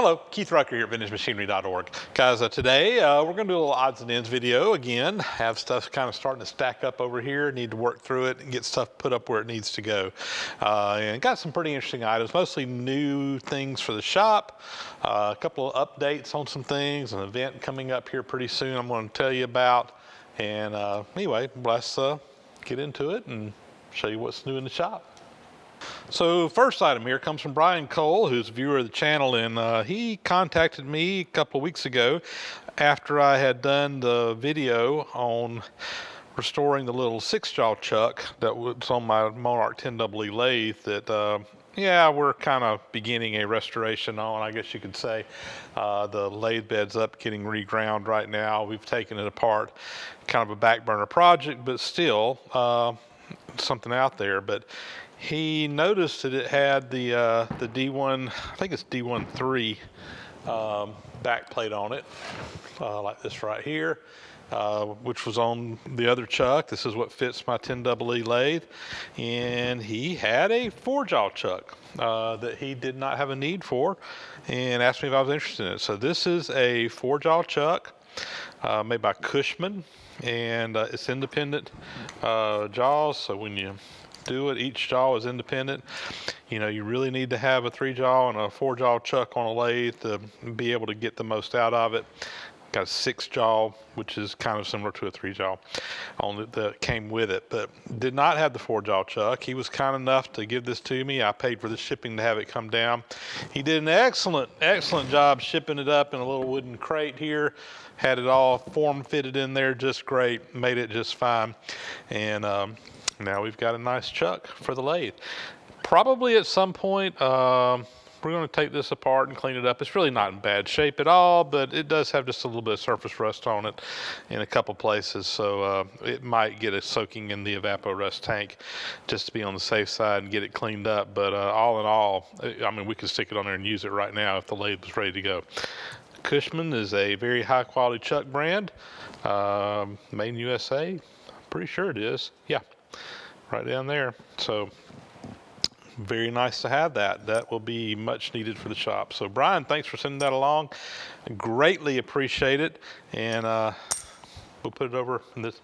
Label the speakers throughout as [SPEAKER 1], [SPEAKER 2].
[SPEAKER 1] Hello, Keith Rucker here at VintageMachinery.org. Guys, today we're going to do a little odds and ends video again. Have stuff kind of starting to stack up over here. Need to work through it and get stuff put up where it needs to go. And got some pretty interesting items, mostly new things for the shop. A couple of updates on some things, an event coming up here pretty soon I'm going to tell you about. And anyway, let's get into it and show you what's new in the shop. So first item here comes from Brian Cole, who's a viewer of the channel, and he contacted me a couple of weeks ago after I had done the video on restoring the little 6-jaw chuck that was on my Monarch 10EE lathe that yeah, we're kind of beginning a restoration on, I guess you could say. The lathe bed's up, getting reground right now. We've taken it apart, kind of a back burner project, but still something out there. But he noticed that it had the D1, I think it's D13 back plate on it, like this right here, which was on the other chuck. This is what fits my 10EE lathe. And he had a 4-jaw chuck that he did not have a need for, and asked me if I was interested in it. So this is a 4-jaw chuck made by Cushman, and it's independent jaws. So when you do it, each jaw is independent. You know, you really need to have a 3-jaw and a 4-jaw chuck on a lathe to be able to get the most out of it. Got a 6-jaw, which is kind of similar to a 3-jaw on it that came with it, but did not have the 4-jaw chuck. He was kind enough to give this to me. I paid for the shipping to have it come down. He did an excellent job shipping it up in a little wooden crate here. Had it all form fitted in there just great, made it just fine. And now we've got a nice chuck for the lathe. Probably at some point, we're going to take this apart and clean it up. It's really not in bad shape at all, but it does have just a little bit of surface rust on it in a couple places. So it might get a soaking in the Evapo-Rust tank just to be on the safe side and get it cleaned up. But all in all, I mean, we could stick it on there and use it right now if the lathe was ready to go. Cushman is a very high quality chuck brand, made in USA. Pretty sure it is. Yeah, right down there. So very nice to have that. That will be much needed for the shop. So Brian, thanks for sending that along. Greatly appreciate it. And we'll put it over in this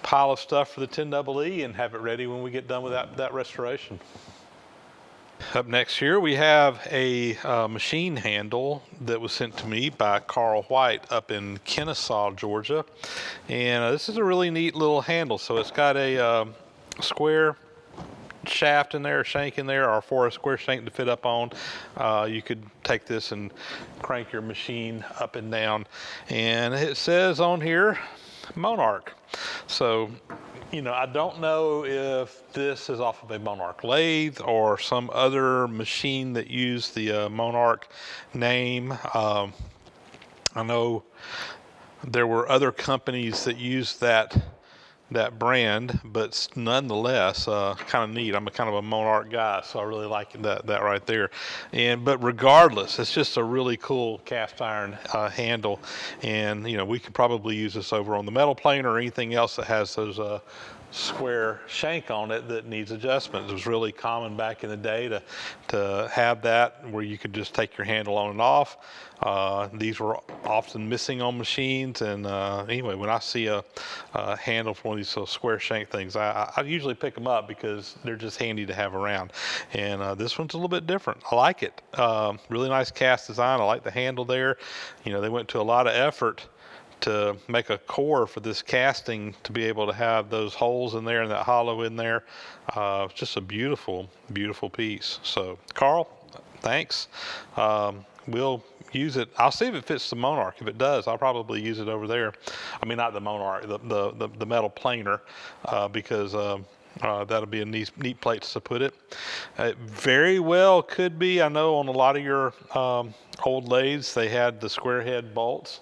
[SPEAKER 1] pile of stuff for the 10EE and have it ready when we get done with that restoration. Up next here we have a machine handle that was sent to me by Carl White up in Kennesaw, Georgia. And this is a really neat little handle. So it's got a square shaft in there, shank in there, or for a square shank to fit up on. You could take this and crank your machine up and down. And it says on here, Monarch. So, you know, I don't know if this is off of a Monarch lathe or some other machine that used the Monarch name. I know there were other companies that used that brand, but nonetheless, kind of neat. I'm a kind of a Monarch guy, so I really like that right there. But regardless, it's just a really cool cast iron handle, and you know, we could probably use this over on the metal plane or anything else that has those square shank on it that needs adjustment. It was really common back in the day to have that where you could just take your handle on and off. These were often missing on machines, and anyway, when I see a handle for one of these little square shank things, I usually pick them up because they're just handy to have around. And this one's a little bit different. I like it. Really nice cast design. I like the handle there. You know, they went to a lot of effort to make a core for this casting to be able to have those holes in there and that hollow in there. It's just a beautiful piece. So Carl, thanks. We'll use it. I'll see if it fits the Monarch. If it does, I'll probably use it over there. I mean, not the Monarch, the metal planer, because that'll be a neat place to put it. It very well could be. I know on a lot of your old lathes, they had the square head bolts,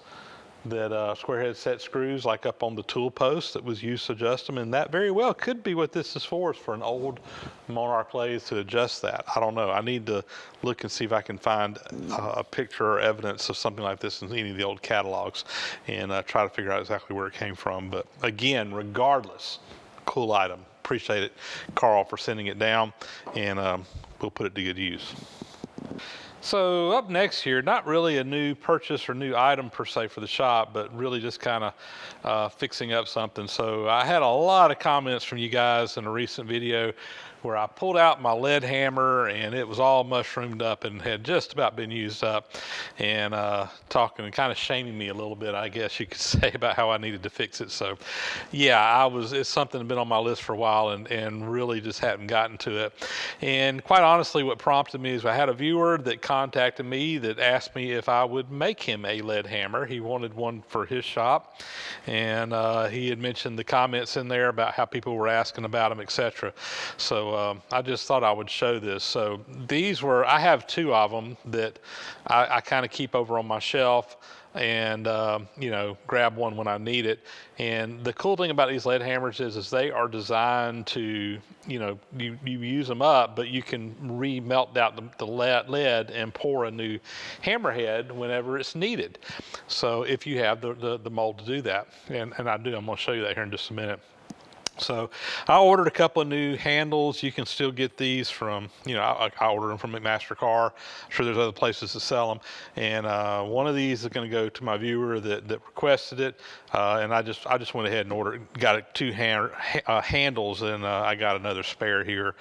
[SPEAKER 1] that square head set screws like up on the tool post that was used to adjust them, and that very well could be what this is for an old Monarch lathe to adjust that. I don't know. I need to look and see if I can find a picture or evidence of something like this in any of the old catalogs and try to figure out exactly where it came from. But again, regardless, cool item. Appreciate it, Carl, for sending it down, and we'll put it to good use. So up next here, not really a new purchase or new item per se for the shop, but really just kind of fixing up something. So I had a lot of comments from you guys in a recent video where I pulled out my lead hammer and it was all mushroomed up and had just about been used up, and talking and kind of shaming me a little bit, I guess you could say, about how I needed to fix it. So yeah, it's something that's been on my list for a while and really just hadn't gotten to it. And quite honestly, what prompted me is I had a viewer that contacted me that asked me if I would make him a lead hammer. He wanted one for his shop, and he had mentioned the comments in there about how people were asking about them, etc. So I just thought I would show this. So I have two of them that I kind of keep over on my shelf, and grab one when I need it. And the cool thing about these lead hammers is they are designed to, you use them up, but you can remelt out the lead and pour a new hammerhead whenever it's needed. So if you have the mold to do that, and I do, I'm going to show you that here in just a minute. So I ordered a couple of new handles. You can still get these from, I ordered them from McMaster-Carr. I'm sure there's other places to sell them. And one of these is going to go to my viewer that requested it. And I just went ahead and got two handles, and I got another spare here.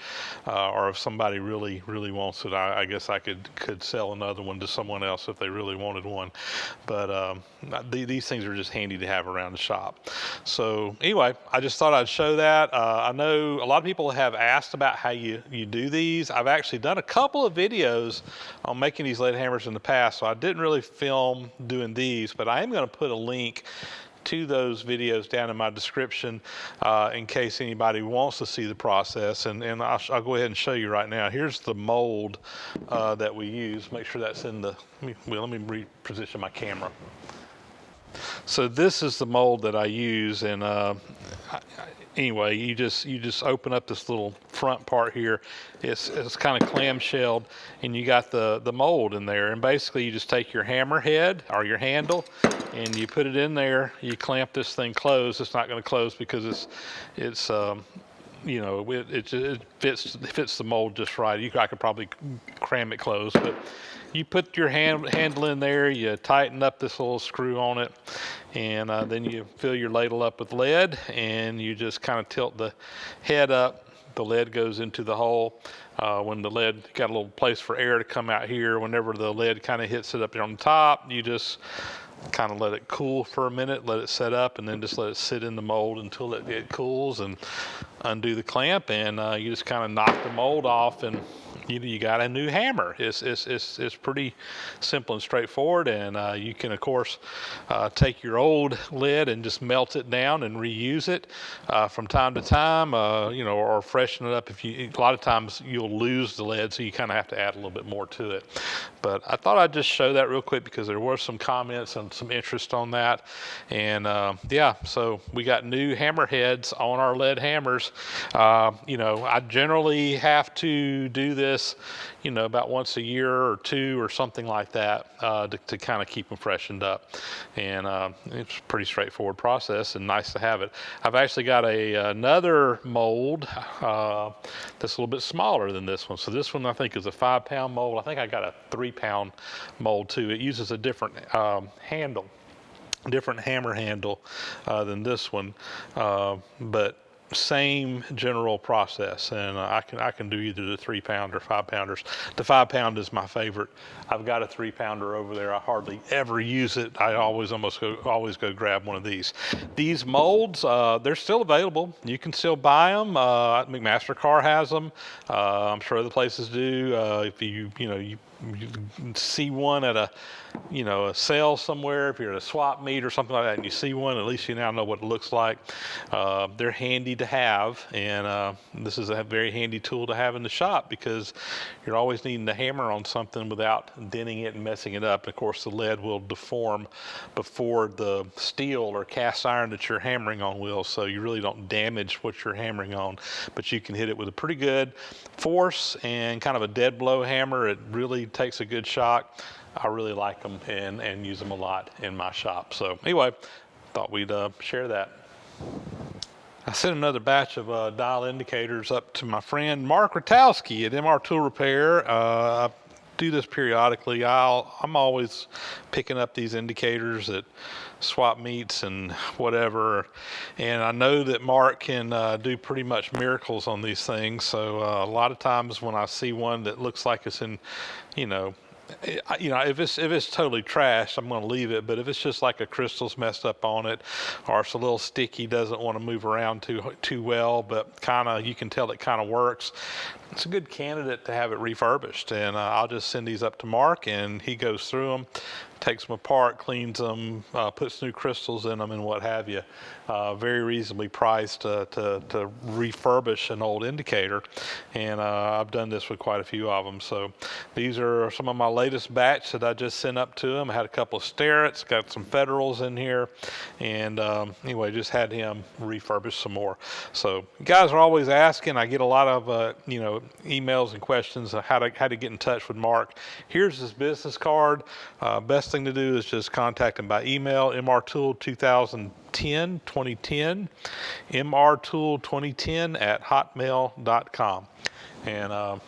[SPEAKER 1] Or if somebody really, really wants it, I guess I could sell another one to someone else if they really wanted one. But these things are just handy to have around the shop. So anyway, I just thought I'd show that. I know a lot of people have asked about how you do these. I've actually done a couple of videos on making these lead hammers in the past, so I didn't really film doing these, but I am going to put a link to those videos down in my description in case anybody wants to see the process. And I'll go ahead and show you right now. Here's the mold that we use. Make sure that's in the, let me reposition my camera. So this is the mold that I use, and anyway, you just open up this little front part here. It's kind of clamshelled, and you got the mold in there. And basically, you just take your hammer head or your handle, and you put it in there. You clamp this thing closed. It's not going to close because it fits the mold just right. I could probably cram it closed, but you put your handle in there, you tighten up this little screw on it, and then you fill your ladle up with lead, and you just kind of tilt the head up. The lead goes into the hole. When the lead got a little place for air to come out here, whenever the lead kind of hits it up there on the top, you just kind of let it cool for a minute, let it set up, and then just let it sit in the mold until it cools, and undo the clamp, and you just kind of knock the mold off, and you got a new hammer. It's pretty simple and straightforward, and you can of course take your old lead and just melt it down and reuse it from time to time, or freshen it up. A lot of times you'll lose the lead, so you kind of have to add a little bit more to it. But I thought I'd just show that real quick because there were some comments and some interest on that, and so we got new hammer heads on our lead hammers. I generally have to do this about once a year or two or something like that to kind of keep them freshened up, and it's a pretty straightforward process and nice to have it. I've actually got another mold that's a little bit smaller than this one. So this one I think is a 5-pound mold. I think I got a 3-pound mold too. It uses a different different hammer handle than this one, but same general process. And I can do either the 3-pound or 5-pounders. The 5-pound is my favorite. I've got a 3-pounder over there. I hardly ever use it. I always go grab one of these. These molds, they're still available. You can still buy them. McMaster-Carr has them. I'm sure other places do. If you see one at a sale somewhere, if you're at a swap meet or something like that, and you see one, at least you now know what it looks like. They're handy to have, and this is a very handy tool to have in the shop because you're always needing to hammer on something without denting it and messing it up. And of course, the lead will deform before the steel or cast iron that you're hammering on will, so you really don't damage what you're hammering on, but you can hit it with a pretty good force and kind of a dead blow hammer. It really takes a good shock. I really like them and use them a lot in my shop. So anyway, thought we'd share that. I sent another batch of dial indicators up to my friend Mark Rotowski at MR Tool Repair. do this periodically. I'm always picking up these indicators at swap meets and whatever, and I know that Mark can do pretty much miracles on these things. So a lot of times when I see one that looks like it's in, you know, if it's totally trashed, I'm going to leave it. But if it's just like a crystal's messed up on it, or it's a little sticky, doesn't want to move around too well, but kind of you can tell it kind of works, it's a good candidate to have it refurbished. And I'll just send these up to Mark, and he goes through them, takes them apart, cleans them, puts new crystals in them, and what have you. Very reasonably priced to refurbish an old indicator, and I've done this with quite a few of them. So these are some of my latest batch that I just sent up to him. I had a couple of Starretts, got some Federals in here, and anyway, just had him refurbish some more. So you guys are always asking. I get a lot of emails and questions on how to get in touch with Mark. Here's his business card. Best thing to do is just contact him by email, mrtool2010, mrtool2010 at hotmail.com. And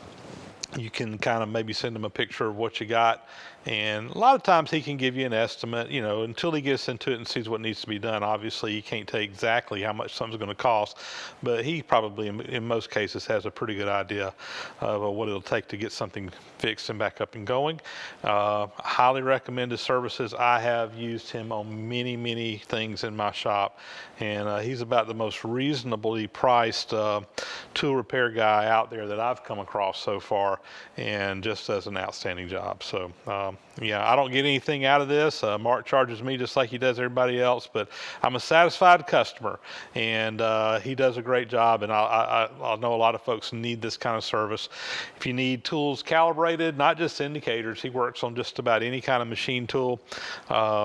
[SPEAKER 1] you can kind of maybe send him a picture of what you got. And a lot of times he can give you an estimate, until he gets into it and sees what needs to be done. Obviously, you can't tell exactly how much something's going to cost, but he probably, in most cases, has a pretty good idea of what it'll take to get something fixed and back up and going. Highly recommend his services. I have used him on many, many things in my shop, and he's about the most reasonably priced tool repair guy out there that I've come across so far, and just does an outstanding job. So I don't get anything out of this. Mark charges me just like he does everybody else, but I'm a satisfied customer, and he does a great job. And I know a lot of folks need this kind of service. If you need tools calibrated, not just indicators, he works on just about any kind of machine tool,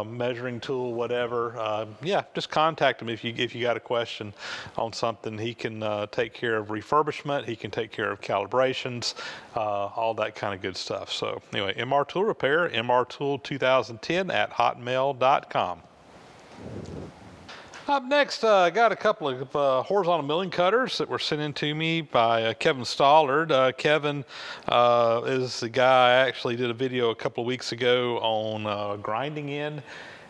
[SPEAKER 1] measuring tool, whatever. Just contact him if you got a question on something. He can take care of refurbishment. He can take care of calibrations, all that kind of good stuff. So anyway, MR Tool Repair, mrtool2010 at hotmail.com. Up next, I got a couple of horizontal milling cutters that were sent in to me by Kevin Stollard. Kevin is the guy I actually did a video a couple of weeks ago on grinding in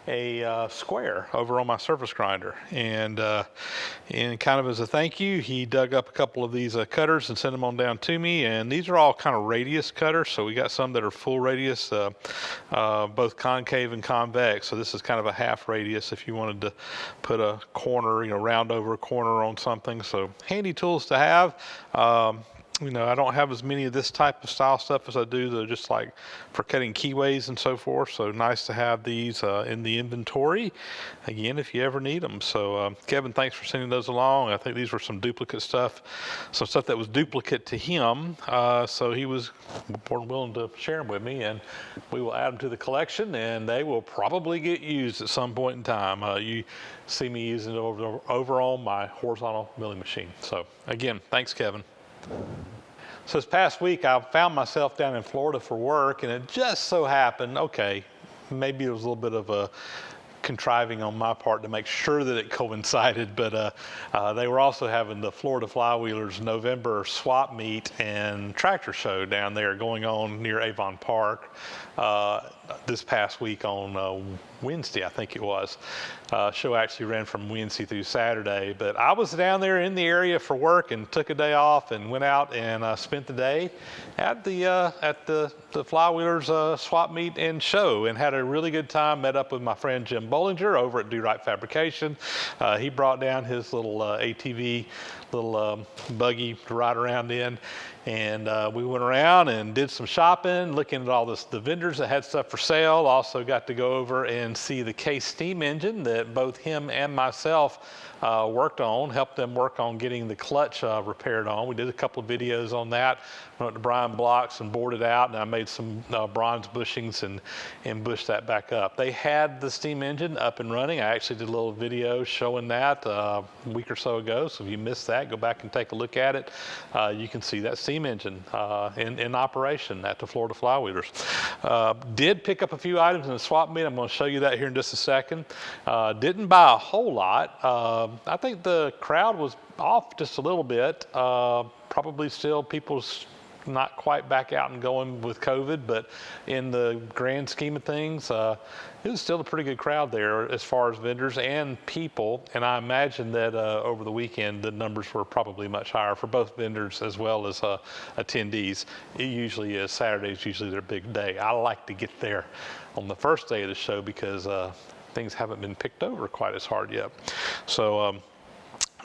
[SPEAKER 1] a square over on my surface grinder, and kind of as a thank you, he dug up a couple of these cutters and sent them on down to me. And these are all kind of radius cutters, so we got some that are full radius, both concave and convex. So this is kind of a half radius if you wanted to put a corner, round over a corner on something. So handy tools to have. I don't have as many of this type of style stuff as I do just like for cutting keyways and so forth. So nice to have these in the inventory, again, if you ever need them. So Kevin, thanks for sending those along. I think these were some duplicate stuff, some stuff that was duplicate to him. So he was more than willing to share them with me, and we will add them to the collection, and they will probably get used at some point in time. You see me using it over on my horizontal milling machine. So again, thanks, Kevin. So this past week, I found myself down in Florida for work, and it just so happened, maybe it was a little bit of a contriving on my part to make sure that it coincided, but they were also having the Florida Flywheelers November swap meet and tractor show down there going on near Avon Park this past week on Wednesday, I think it was. Show actually ran from Wednesday through Saturday, but I was down there in the area for work and took a day off and went out and spent the day at the Flywheelers swap meet and show, and had a really good time. Met up with my friend Jim Bollinger over at Do Right Fabrication. He brought down his little ATV, little buggy to ride around in, and we went around and did some shopping, looking at all the vendors that had stuff for sale. Also got to go over and see the Case steam engine that both him and myself worked on, helped them work on getting the clutch repaired on. We did a couple of videos on that. Went to Brian Blocks and boarded out, and I made some bronze bushings and bushed that back up. They had the steam engine up and running. I actually did a little video showing that a week or so ago, so if you missed that, go back and take a look at it. You can see that steam engine in operation at the Florida Flywheelers. Did pick up a few items in the swap meet. I'm going to show you that here in just a second. Didn't buy a whole lot. I think the crowd was off just a little bit. Probably still people not quite back out and going with COVID, but in the grand scheme of things, it was still a pretty good crowd there as far as vendors and people. And I imagine that over the weekend, the numbers were probably much higher for both vendors as well as attendees. It usually is. Saturday's usually their big day. I like to get there on the first day of the show because things haven't been picked over quite as hard yet. So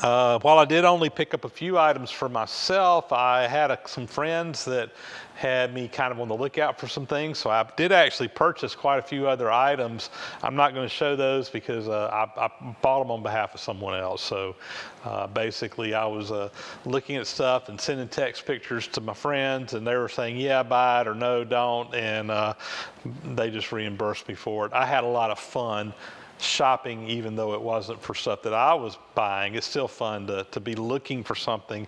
[SPEAKER 1] while I did only pick up a few items for myself, I had some friends that had me kind of on the lookout for some things. So I did actually purchase quite a few other items. I'm not going to show those because I bought them on behalf of someone else. So basically I was looking at stuff and sending text pictures to my friends, and they were saying, yeah, buy it, or no, don't. And they just reimbursed me for it. I had a lot of fun shopping, even though it wasn't for stuff that I was buying. It's still fun to be looking for something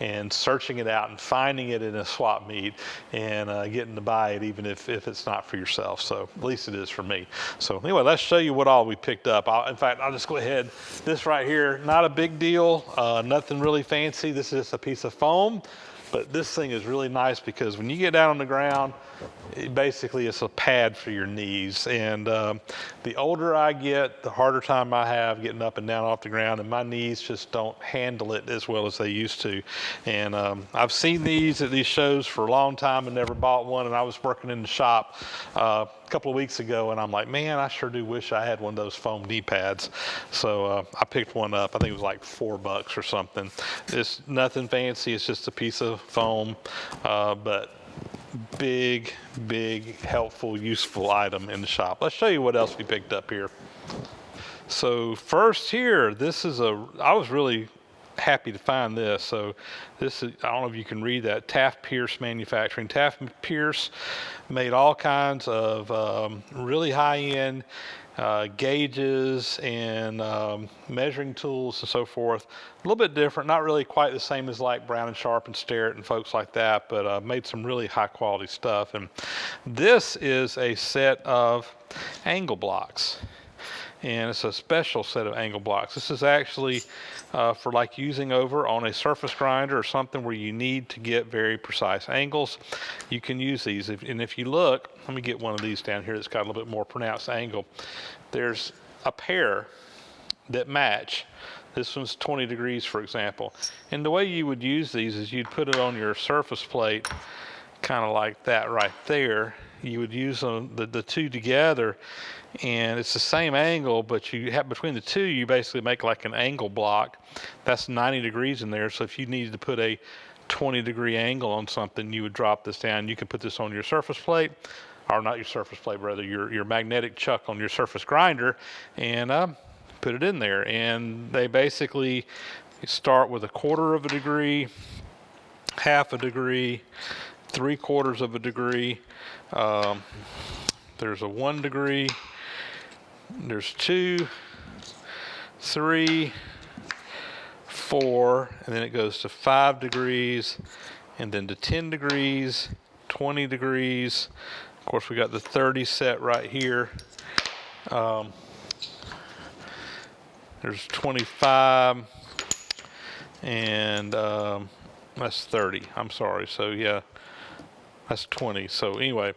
[SPEAKER 1] and searching it out and finding it in a swap meet and getting to buy it, even if it's not for yourself. So at least it is for me. So anyway, let's show you what all we picked up. In fact, I'll just go ahead. This right here, not a big deal, nothing really fancy. This is just a piece of foam. But this thing is really nice because when you get down on the ground, basically it's a pad for your knees. And the older I get, the harder time I have getting up and down off the ground, and my knees just don't handle it as well as they used to. And I've seen these at these shows for a long time and never bought one. And I was working in the shop a couple of weeks ago, and I'm like, man, I sure do wish I had one of those foam knee pads. So I picked one up. I think it was like $4 or something. It's nothing fancy. It's just a piece of foam, but big, helpful, useful item in the shop. Let's show you what else we picked up here. So first here, I was really happy to find this. So this is, I don't know if you can read that, Taft Pierce Manufacturing. Taft Pierce made all kinds of really high-end gauges and measuring tools and so forth. A little bit different, not really quite the same as like Brown and Sharp and Starrett and folks like that, but made some really high quality stuff. And this is a set of angle blocks. And it's a special set of angle blocks. This is actually for like using over on a surface grinder or something where you need to get very precise angles. You can use these. And if you look, let me get one of these down here that's got a little bit more pronounced angle. There's a pair that match. This one's 20 degrees, for example. And the way you would use these is you'd put it on your surface plate, kind of like that right there. You would use the two together, and it's the same angle, but you have between the two, you basically make like an angle block. That's 90 degrees in there. So if you needed to put a 20-degree angle on something, you would drop this down. You can put this on your surface plate, or not your surface plate, rather your magnetic chuck on your surface grinder, and put it in there. And they basically start with 1/4 of a degree, 1/2 a degree, 3/4 of a degree. There's a 1 degree. There's 2, 3, 4, and then it goes to 5 degrees, and then to 10 degrees, 20 degrees. Of course, we got the 30 set right here. There's 25, and that's 30. I'm sorry. So yeah, that's 20. So anyway,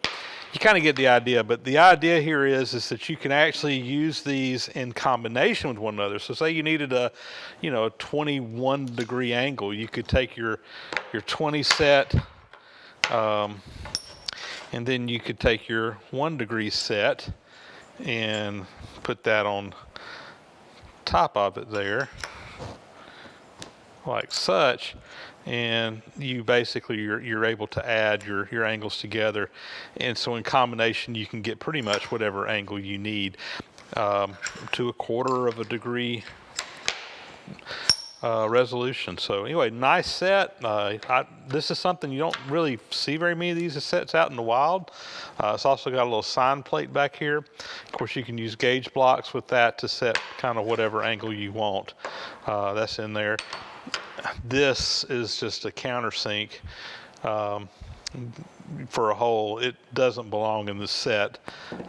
[SPEAKER 1] you kind of get the idea, but the idea here is that you can actually use these in combination with one another. So say you needed a 21-degree angle, you could take your 20 set, and then you could take your 1-degree set and put that on top of it there, like such. And you basically you're able to add your angles together, and so in combination you can get pretty much whatever angle you need, to 1/4 of a degree resolution. So anyway, nice set. This is something you don't really see very many of these sets out in the wild. It's also got a little sign plate back here. Of course, you can use gauge blocks with that to set kind of whatever angle you want. That's in there. This is just a countersink for a hole. It doesn't belong in the set.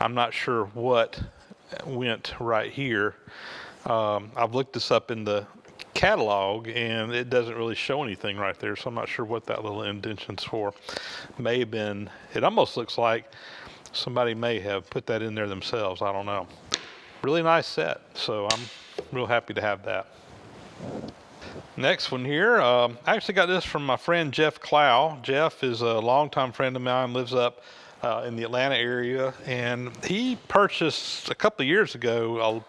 [SPEAKER 1] I'm not sure what went right here. I've looked this up in the catalog, and it doesn't really show anything right there, so I'm not sure what that little indention's for. May have been, it almost looks like somebody may have put that in there themselves. I don't know. Really nice set, so I'm real happy to have that. Next one here, I actually got this from my friend Jeff Clow. Jeff is a longtime friend of mine, lives up in the Atlanta area, and he purchased a couple of years ago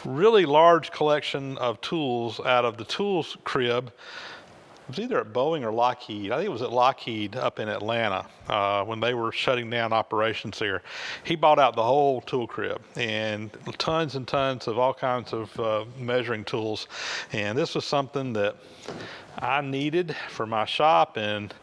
[SPEAKER 1] a really large collection of tools out of the tools crib. It was either at Boeing or Lockheed. I think it was at Lockheed up in Atlanta when they were shutting down operations there. He bought out the whole tool crib and tons of all kinds of measuring tools. And this was something that I needed for my shop, and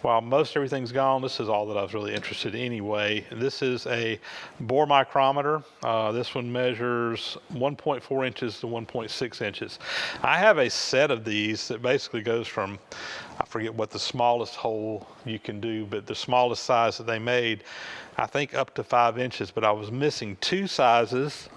[SPEAKER 1] while most everything's gone, this is all that I was really interested in anyway. This is a bore micrometer. This one measures 1.4 inches to 1.6 inches. I have a set of these that basically goes from, I forget what the smallest hole you can do, but the smallest size that they made, I think up to 5 inches, but I was missing 2 sizes,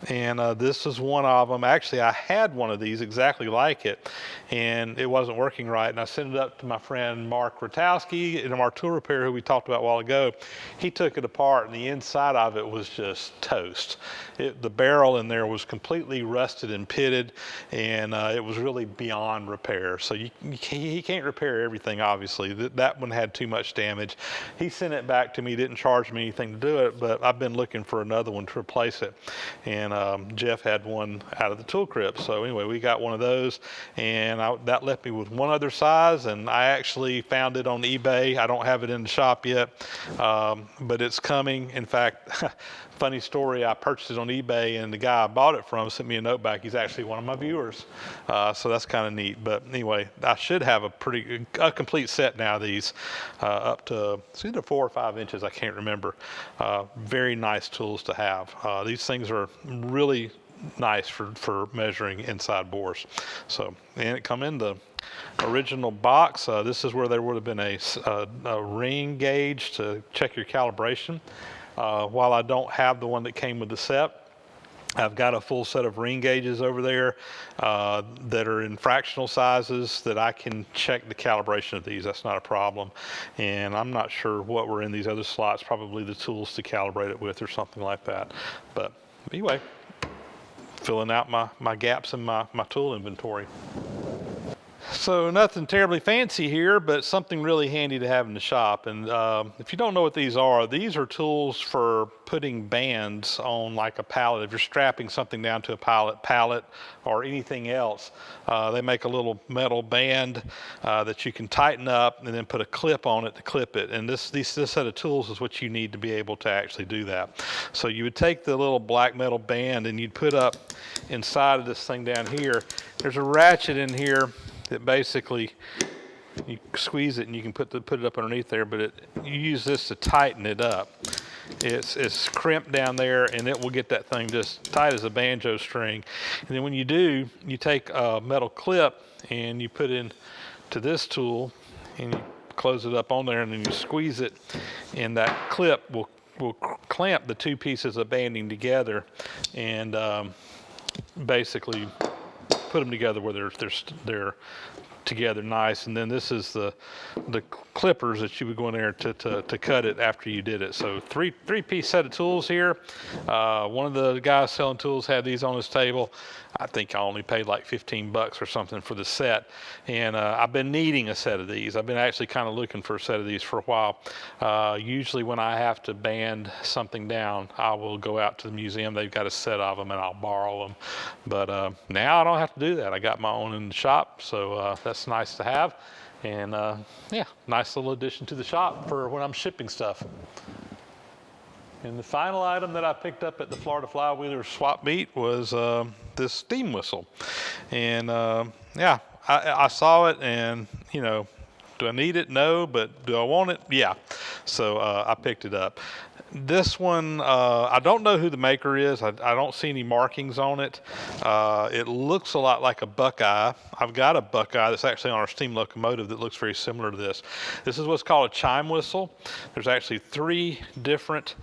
[SPEAKER 1] and this is one of them. Actually, I had one of these exactly like it, and it wasn't working right, and I sent it up to my friend Mark Rotowski in our tool repair, who we talked about a while ago. He took it apart, and the inside of it was just toast. The barrel in there was completely rusted and pitted, and it was really beyond repair. So he can't repair everything, obviously. That one had too much damage. He sent it back to me, didn't charge me anything to do it, but I've been looking for another one to replace it. And Jeff had one out of the tool crib. So anyway, we got one of those, and that left me with one other size, and I actually found it on eBay. I don't have it in the shop yet, but it's coming. In fact, funny story, I purchased it on eBay, and the guy I bought it from sent me a note back. He's actually one of my viewers, so that's kind of neat. But anyway, I should have a complete set now of these, up to, it's either 4 or 5 inches, I can't remember. Very nice tools to have. These things are really nice for measuring inside bores. So, and it come in the original box. This is where there would have been a ring gauge to check your calibration. While I don't have the one that came with the set, I've got a full set of ring gauges over there that are in fractional sizes that I can check the calibration of these. That's not a problem. And I'm not sure what were in these other slots, probably the tools to calibrate it with or something like that. But anyway, filling out my gaps in my tool inventory. So nothing terribly fancy here, but something really handy to have in the shop. And if you don't know what these are tools for putting bands on like a pallet. If you're strapping something down to a pallet or anything else, they make a little metal band that you can tighten up and then put a clip on it to clip it. And this set of tools is what you need to be able to actually do that. So you would take the little black metal band and you'd put up inside of this thing down here. There's a ratchet in here that basically you squeeze it and you can put it up underneath there, but you use this to tighten it up. It's crimped down there, and it will get that thing just tight as a banjo string. And then when you do, you take a metal clip and you put in to this tool and you close it up on there, and then you squeeze it, and that clip will clamp the two pieces of banding together and basically put them together where they're together nice. And then this is the clippers that you would go in there to cut it after you did it. So three-piece set of tools here. One of the guys selling tools had these on his table. I think I only paid like $15 or something for the set. And I've been needing a set of these. I've been actually kind of looking for a set of these for a while. Usually when I have to band something down, I will go out to the museum. They've got a set of them and I'll borrow them. But now I don't have to do that. I got my own in the shop, so that's nice to have. And yeah, nice little addition to the shop for when I'm shipping stuff. And the final item that I picked up at the Florida Flywheeler swap meet was this steam whistle. And yeah, I saw it, and you know, do I need it? No, but do I want it? Yeah. So I picked it up. This one, I don't know who the maker is. I don't see any markings on it. It looks a lot like a Buckeye. I've got a Buckeye that's actually on our steam locomotive that looks very similar to this. This is what's called a chime whistle. There's actually 3 different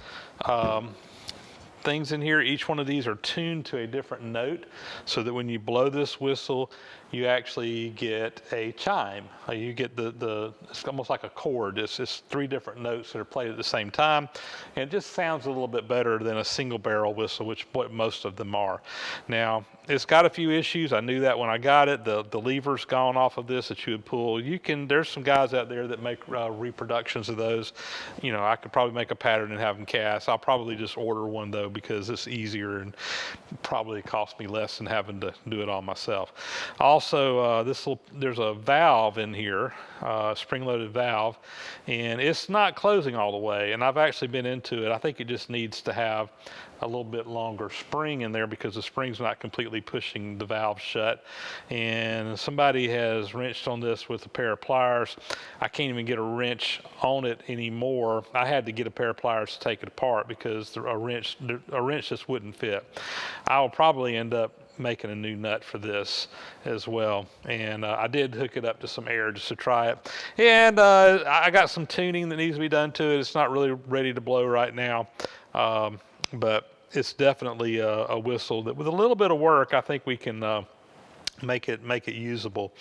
[SPEAKER 1] things in here. Each one of these are tuned to a different note, so that when you blow this whistle, you actually get a chime. You get it's almost like a chord. It's just 3 different notes that are played at the same time. And it just sounds a little bit better than a single barrel whistle, which what most of them are. Now, it's got a few issues. I knew that when I got it. The lever's gone off of this that you would pull. There's some guys out there that make reproductions of those. You know, I could probably make a pattern and have them cast. I'll probably just order one though, because it's easier and probably cost me less than having to do it all myself. Also, there's a valve in here, spring-loaded valve, and it's not closing all the way. And I've actually been into it. I think it just needs to have a little bit longer spring in there because the spring's not completely pushing the valve shut. And somebody has wrenched on this with a pair of pliers. I can't even get a wrench on it anymore. I had to get a pair of pliers to take it apart because a wrench just wouldn't fit. I'll probably end up making a new nut for this as well. And I did hook it up to some air just to try it. And I got some tuning that needs to be done to it. It's not really ready to blow right now. But it's definitely a whistle that with a little bit of work, I think we can make it usable.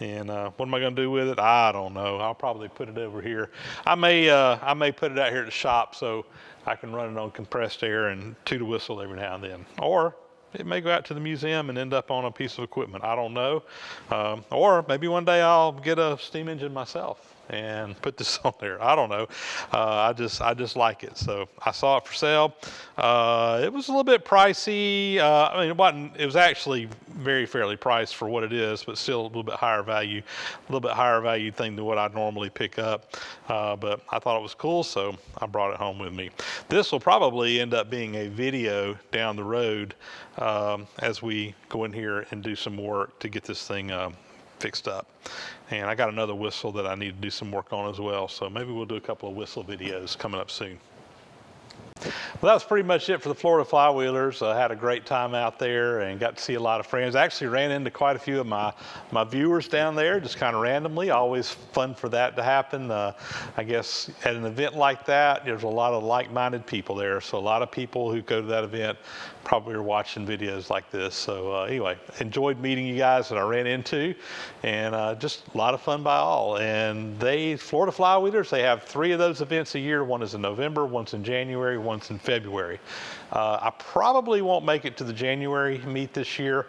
[SPEAKER 1] And what am I going to do with it? I don't know. I'll probably put it over here. I may put it out here at the shop so I can run it on compressed air and toot a whistle every now and then. Or it may go out to the museum and end up on a piece of equipment. I don't know. Or maybe one day I'll get a steam engine myself and put this on there. I don't know. I just like it. So I saw it for sale. It was a little bit pricey. I mean, it was actually very fairly priced for what it is, but still a little bit higher value thing than what I'd normally pick up. But I thought it was cool, so I brought it home with me. This will probably end up being a video down the road as we go in here and do some work to get this thing fixed up. And I got another whistle that I need to do some work on as well, so maybe we'll do a couple of whistle videos coming up soon. Well, that was pretty much it for the Florida Flywheelers. I had a great time out there and got to see a lot of friends. I actually ran into quite a few of my viewers down there, just kind of randomly. Always fun for that to happen. I guess at an event like that, there's a lot of like-minded people there. So a lot of people who go to that event probably are watching videos like this. So anyway, enjoyed meeting you guys that I ran into, and just a lot of fun by all. And Florida Flywheelers, they have 3 of those events a year. One is in November, one's in January, one's in February. I probably won't make it to the January meet this year,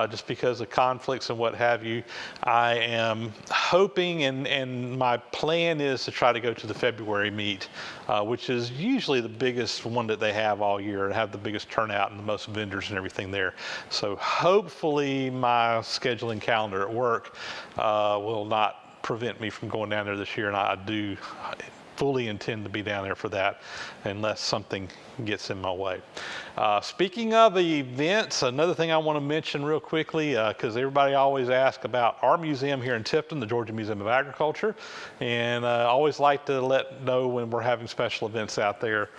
[SPEAKER 1] just because of conflicts and what have you. I am hoping, and my plan is to try to go to the February meet, which is usually the biggest one that they have all year and have the biggest turnout and the most vendors and everything there. So hopefully my scheduling calendar at work will not prevent me from going down there this year, and I do fully intend to be down there for that unless something gets in my way. Speaking of the events, another thing I want to mention real quickly, because everybody always asks about our museum here in Tifton, the Georgia Museum of Agriculture, and I always like to know when we're having special events out there,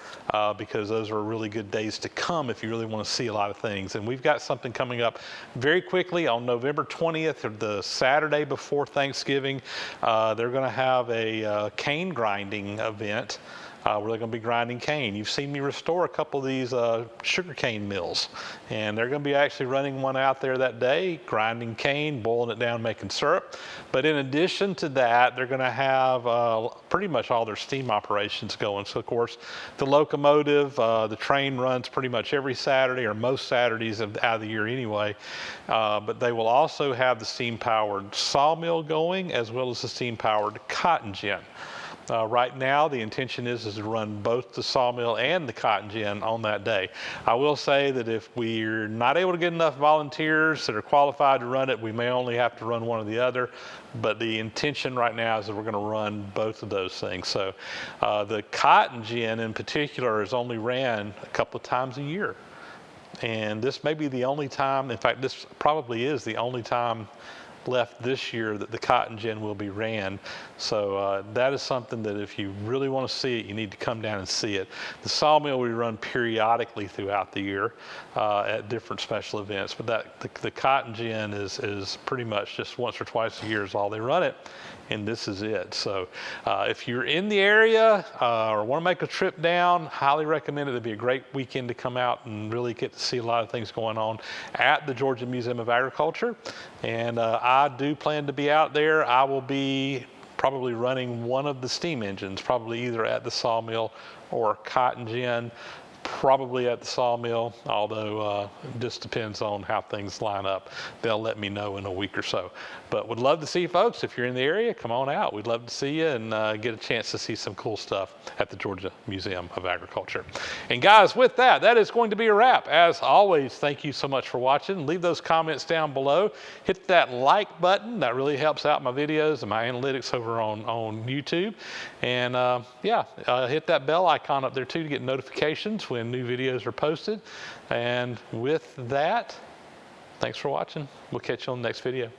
[SPEAKER 1] because those are really good days to come if you really want to see a lot of things. And we've got something coming up very quickly on November 20th, or the Saturday before Thanksgiving. They're going to have a cane grinding event. Where they're going to be grinding cane. You've seen me restore a couple of these sugar cane mills, and they're going to be actually running one out there that day, grinding cane, boiling it down, making syrup. But in addition to that, they're going to have pretty much all their steam operations going. So of course, the locomotive, the train runs pretty much every Saturday, or most Saturdays out of the year anyway. But they will also have the steam-powered sawmill going, as well as the steam-powered cotton gin. Right now, the intention is to run both the sawmill and the cotton gin on that day. I will say that if we're not able to get enough volunteers that are qualified to run it, we may only have to run one or the other. But the intention right now is that we're going to run both of those things. So the cotton gin in particular is only ran a couple of times a year. And this may be the only time, in fact, this probably is the only time left this year that the cotton gin will be ran. So that is something that if you really want to see it, you need to come down and see it. The sawmill we run periodically throughout the year at different special events, but the cotton gin is pretty much just once or twice a year is all they run it, and this is it. So if you're in the area or want to make a trip down, highly recommend it. It'd be a great weekend to come out and really get to see a lot of things going on at the Georgia Museum of Agriculture. And I do plan to be out there. I will be probably running one of the steam engines, probably either at the sawmill or cotton gin, probably at the sawmill, although it just depends on how things line up. They'll let me know in a week or so. But would love to see you folks. If you're in the area, come on out. We'd love to see you and get a chance to see some cool stuff at the Georgia Museum of Agriculture. And guys, with that, that is going to be a wrap. As always, thank you so much for watching. Leave those comments down below. Hit that like button. That really helps out my videos and my analytics over on YouTube. And hit that bell icon up there too to get notifications when new videos are posted. And with that, thanks for watching. We'll catch you on the next video.